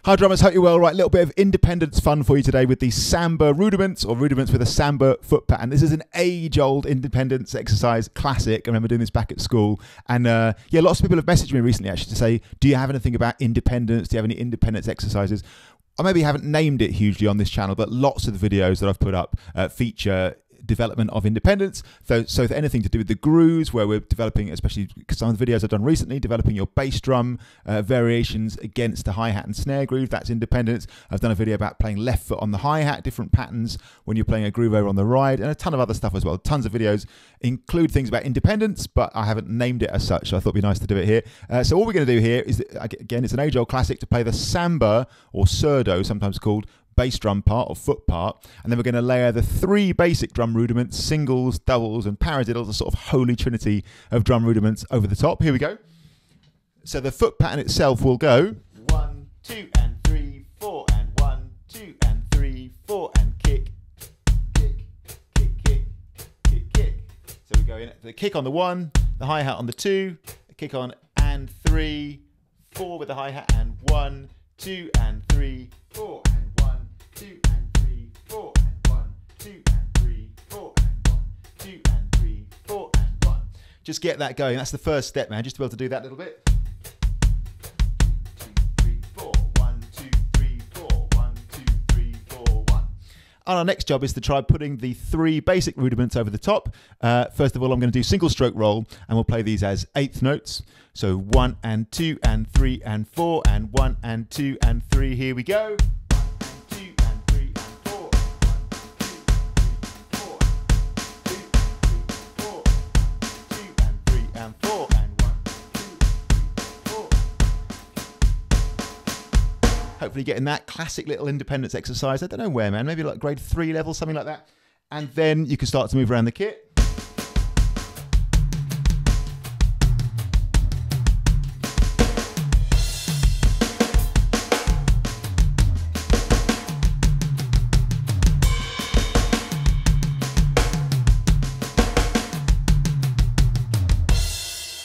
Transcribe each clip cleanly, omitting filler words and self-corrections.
Hi drummers, hope you're well. Right, a little bit of independence fun for you today with the samba rudiments, or rudiments with a samba foot pattern. This is an age-old independence exercise classic. I remember doing this back at school, and yeah, lots of people have messaged me recently actually to say, do you have anything about independence? Do you have any independence exercises? I maybe haven't named it hugely on this channel, but lots of the videos that I've put up feature development of independence. So anything to do with the grooves, where we're developing, especially some of the videos I've done recently, developing your bass drum variations against a hi-hat and snare groove, that's independence. I've done a video about playing left foot on the hi-hat, different patterns when you're playing a groove over on the ride, and a ton of other stuff as well. Tons of videos include things about independence, but I haven't named it as such, so I thought it'd be nice to do it here. So all we're going to do here is, again, it's an age-old classic to play the samba, or surdo, sometimes called, bass drum part or foot part, and then we're going to layer the three basic drum rudiments, singles, doubles and paradiddles, a sort of holy trinity of drum rudiments over the top. Here we go. So the foot pattern itself will go 1, 2 and 3, 4 and 1, 2 and 3, 4 and kick, kick, kick, kick, kick, kick. So we go in the kick on the 1, the hi-hat on the 2, a kick on and 3, 4 with the hi-hat and 1, 2 and 3, 4 and 2 and 3, 4 and 1, 2 and 3, 4 and 1, 2 and 3, 4 and 1. Just get that going. That's the first step, man. Just to be able to do that little bit. 2, 3, 4, 1, 2, 3, 4, 1, 2, 3, 4, 1. And our next job is to try putting the three basic rudiments over the top. First of all, I'm going to do single stroke roll, and we'll play these as eighth notes. So 1 and 2 and 3 and 4 and 1 and 2 and 3. Here we go. Hopefully getting that classic little independence exercise. I don't know where, man. Maybe like grade 3 level, something like that. And then you can start to move around the kit.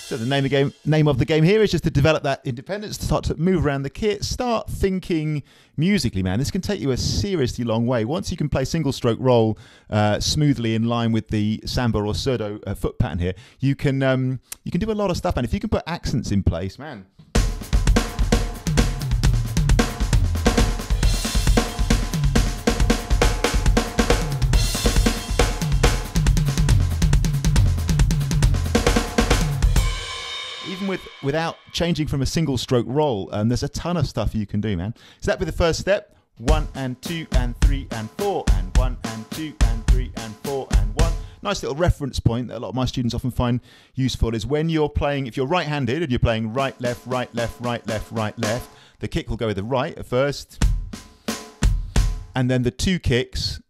So the name of the game here is just to develop that independence, to start to move around the kit, start thinking musically, man. This can take you a seriously long way. Once you can play single stroke roll smoothly in line with the samba or surdo foot pattern here, you can do a lot of stuff, man. If you can put accents in place, man. Even without changing from a single stroke roll, there's a ton of stuff you can do, man. So that'd be the first step. 1 and 2 and 3 and 4 and 1 and 2 and 3 and 4 and 1. Nice little reference point that a lot of my students often find useful is when you're playing, if you're right-handed and you're playing right, left, right, left, right, left, right, left, the kick will go with the right at first. And then the two kicks,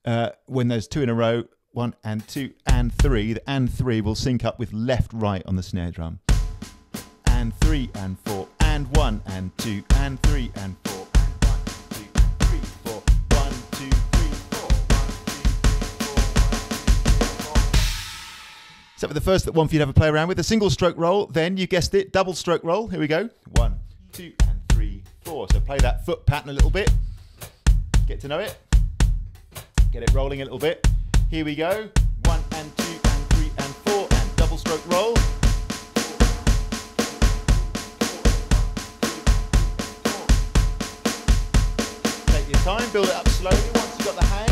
when there's 2 in a row, 1 and 2 and 3, the and 3 will sync up with left, right on the snare drum. And 3 and 4 and 1 and 2 and 3 and 4 and 1 2 and 3 4 1 2 3 4 1 2 3 4 1 2 3 4. So for the first one for you to have a play around with, a single stroke roll, then you guessed it, double stroke roll. Here we go. 1 2 and 3 4. So play that foot pattern a little bit. Get to know it. Get it rolling a little bit. Here we go. 1 and 2 and 3 and 4 and double stroke roll. Time, build it up slowly. Once you've got the hang,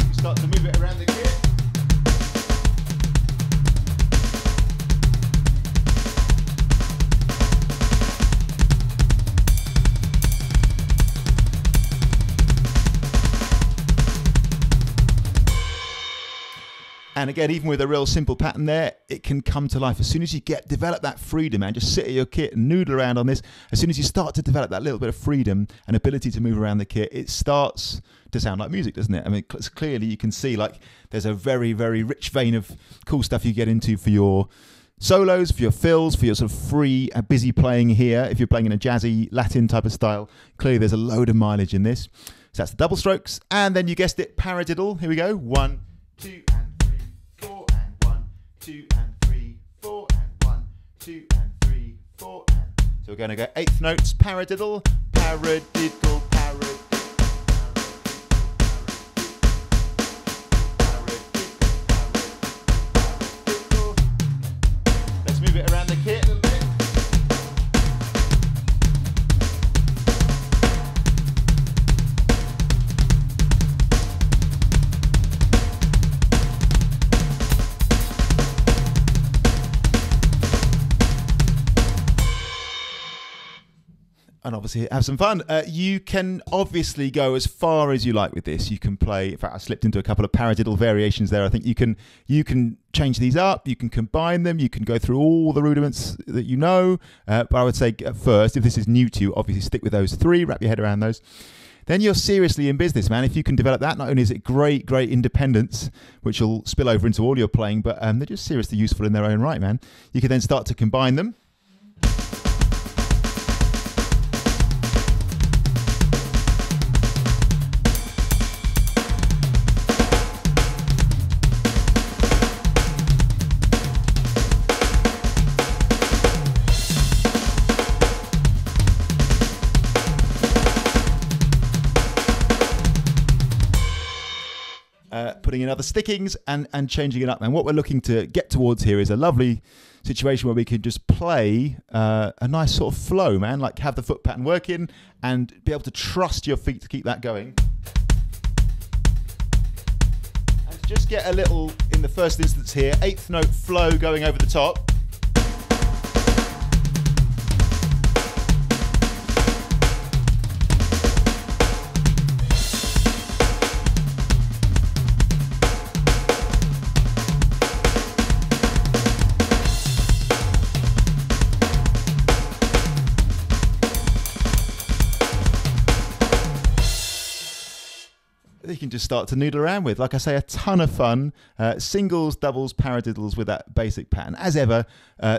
you start to move it around the kit. And again, even with a real simple pattern there, it can come to life. As soon as you develop that freedom, man, just sit at your kit and noodle around on this. As soon as you start to develop that little bit of freedom and ability to move around the kit, it starts to sound like music, doesn't it? I mean, clearly you can see like there's a very, very rich vein of cool stuff you get into for your solos, for your fills, for your sort of free, busy playing here. If you're playing in a jazzy Latin type of style, clearly there's a load of mileage in this. So that's the double strokes. And then you guessed it, paradiddle. Here we go. 1, 2 and 3, 4 and 1, 2 and 3, 4 and 1, 2 and 3, 4 and. So we're going to go eighth notes, paradiddle, paradiddle. paradiddle, paradiddle. Let's move it around the kit a little bit. And obviously have some fun. You can obviously go as far as you like with this. You can play, in fact I slipped into a couple of paradiddle variations there. I think you can change these up, you can combine them, you can go through all the rudiments that you know. But I would say at first, if this is new to you, obviously stick with those three, wrap your head around those. Then you're seriously in business, man. If you can develop that, not only is it great independence, which will spill over into all your playing, but they're just seriously useful in their own right, man. You can then start to combine them. Putting in other stickings and changing it up. And what we're looking to get towards here is a lovely situation where we can just play a nice sort of flow, man, like have the foot pattern working and be able to trust your feet to keep that going. And to just get a little, in the first instance here, 8th note flow going over the top. You can just start to noodle around with. Like I say, a ton of fun. Singles, doubles, paradiddles with that basic pattern. As ever,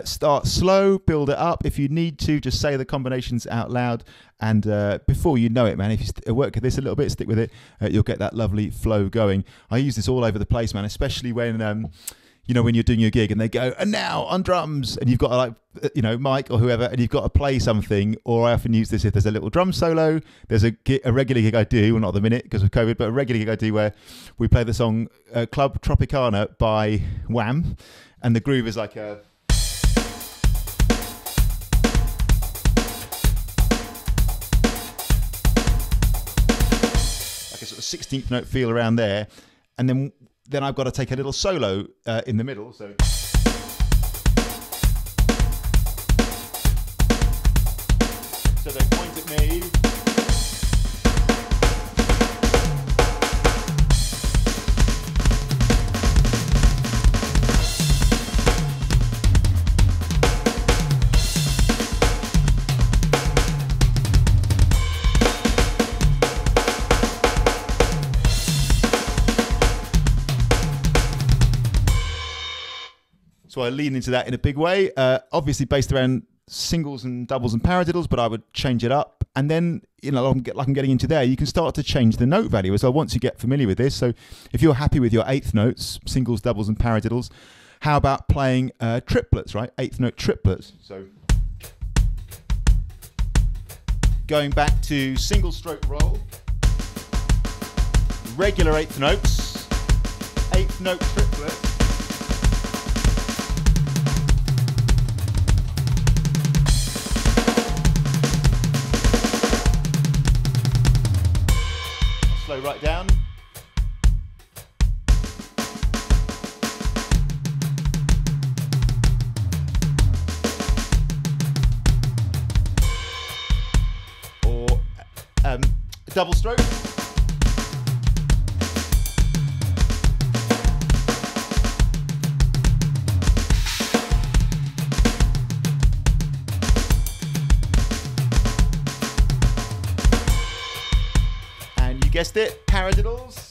start slow, build it up. If you need to, just say the combinations out loud. And before you know it, man, if you work at this a little bit, stick with it, you'll get that lovely flow going. I use this all over the place, man, especially when... you know, when you're doing your gig and they go, and now on drums, and you've got like, you know, Mike or whoever, and you've got to play something. Or I often use this if there's a little drum solo. There's a regular gig I do, well, not at the minute because of COVID, but a regular gig I do where we play the song Club Tropicana by Wham, and the groove is like a... like a sort of 16th note feel around there, and then I've got to take a little solo in the middle. So they point at me. So I lean into that in a big way, obviously based around singles and doubles and paradiddles, but I would change it up. And then, you know, like I'm getting into there, you can start to change the note value as well once you get familiar with this. So if you're happy with your 8th notes, singles, doubles and paradiddles, how about playing triplets, right? 8th note triplets. So going back to single stroke roll, regular 8th notes, 8th note triplets. Slow right down. Or double stroke. Guessed it, paradiddles.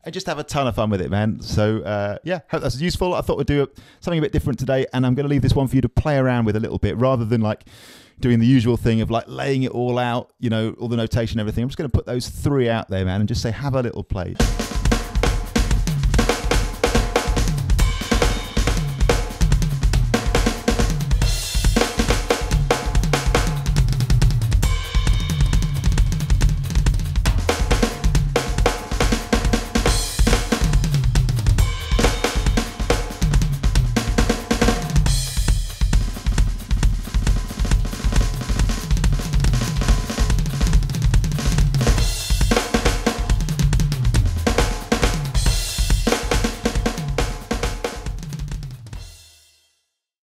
And just just have a ton of fun with it, man. So yeah, hope that's useful. I thought we'd do something a bit different today, and I'm going to leave this one for you to play around with a little bit, rather than like doing the usual thing of like laying it all out, you know, all the notation and everything. I'm just going to put those 3 out there, man, and just say, have a little play.